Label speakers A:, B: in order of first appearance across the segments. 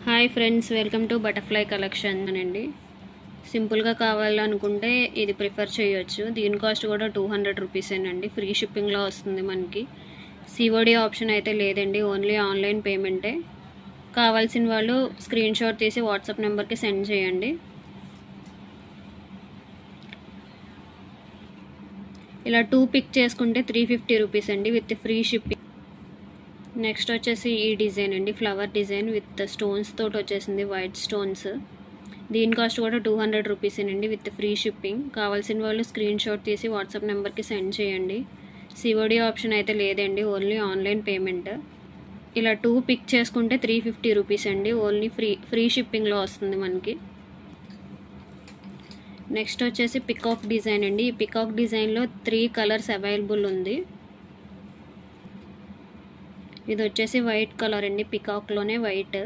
A: Hi friends, welcome to butterfly collection అండి. సింపుల్గా కావాలనుకుంటే ఇది ప్రిఫర్ చేయొచ్చు. దీని కాస్ట్ కూడా 200 రూపీసేనండి. ఫ్రీ షిప్పింగ్లో వస్తుంది మనకి. సిఓడి ఆప్షన్ అయితే లేదండి, ఓన్లీ ఆన్లైన్ పేమెంటే. కావాల్సిన వాళ్ళు స్క్రీన్ షాట్ తీసి వాట్సాప్ నెంబర్కి సెండ్ చేయండి. ఇలా 2 పిక్ చేసుకుంటే 350 రూపీస్ అండి విత్ ఫ్రీ షిప్పింగ్. నెక్స్ట్ వచ్చేసి ఈ డిజైన్ అండి, ఫ్లవర్ డిజైన్ విత్ స్టోన్స్ తోటి వచ్చేసింది, వైట్ స్టోన్స్. దీని కాస్ట్ కూడా 200 రూపీసేనండి విత్ ఫ్రీ షిప్పింగ్. కావాల్సిన వాళ్ళు స్క్రీన్ షాట్ తీసి వాట్సాప్ నెంబర్కి సెండ్ చేయండి. సిఓడి ఆప్షన్ అయితే లేదండి, ఓన్లీ ఆన్లైన్ పేమెంట్. ఇలా 2 పిక్ చేసుకుంటే 350 రూపీస్ అండి, ఓన్లీ ఫ్రీ షిప్పింగ్లో వస్తుంది మనకి. నెక్స్ట్ వచ్చేసి పికాక్ డిజైన్ అండి. ఈ పికాక్ డిజైన్లో 3 కలర్స్ అవైలబుల్ ఉంది. ఇది వచ్చేసి వైట్ కలర్ అండి, పికాక్లోనే వైట్.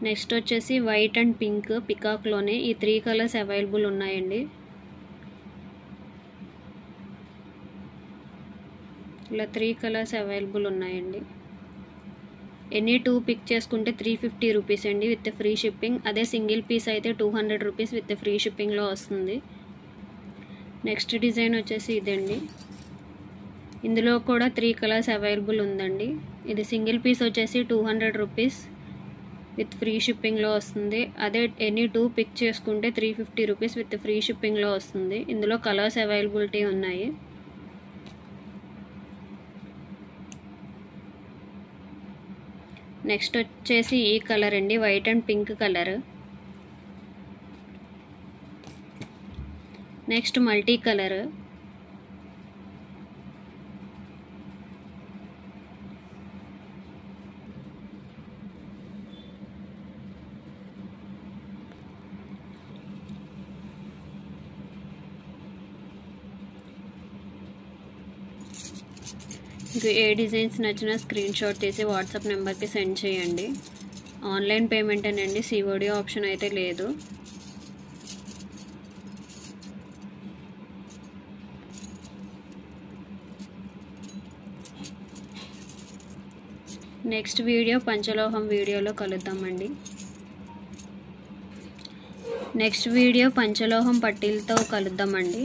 A: నెక్స్ట్ వచ్చేసి వైట్ అండ్ పింక్, పికాక్లోనే ఈ 3 కలర్స్ అవైలబుల్ ఉన్నాయండి. ఇలా 3 కలర్స్ అవైలబుల్ ఉన్నాయండి. ఎనీ 2 పిక్ చేసుకుంటే 350 రూపీస్ అండి విత్ ఫ్రీ షిప్పింగ్. అదే సింగిల్ పీస్ అయితే 200 రూపీస్ విత్ ఫ్రీ షిప్పింగ్లో వస్తుంది. నెక్స్ట్ డిజైన్ వచ్చేసి ఇదండి. ఇందులో కూడా 3 కలర్స్ అవైలబుల్ ఉందండి. ఇది సింగిల్ పీస్ వచ్చేసి 200 రూపీస్ విత్ ఫ్రీ షిప్పింగ్లో వస్తుంది. అదే ఎనీ 2 పిక్ చేసుకుంటే 350 రూపీస్ విత్ ఫ్రీ షిప్పింగ్లో వస్తుంది. ఇందులో కలర్స్ అవైలబిలిటీ ఉన్నాయి. నెక్స్ట్ వచ్చేసి ఈ కలర్ అండి, white and pink colour. Next multi colour. మీకు ఏ డిజైన్స్ నచ్చినా స్క్రీన్ షాట్ తీసి వాట్సాప్ నెంబర్కి సెండ్ చేయండి. ఆన్లైన్ పేమెంటేనండి, సిఓడి ఆప్షన్ అయితే లేదు. నెక్స్ట్ వీడియో పంచలోహం వీడియోలో కలుద్దామండి. నెక్స్ట్ వీడియో పంచలోహం పట్టీలతో కలుద్దామండి.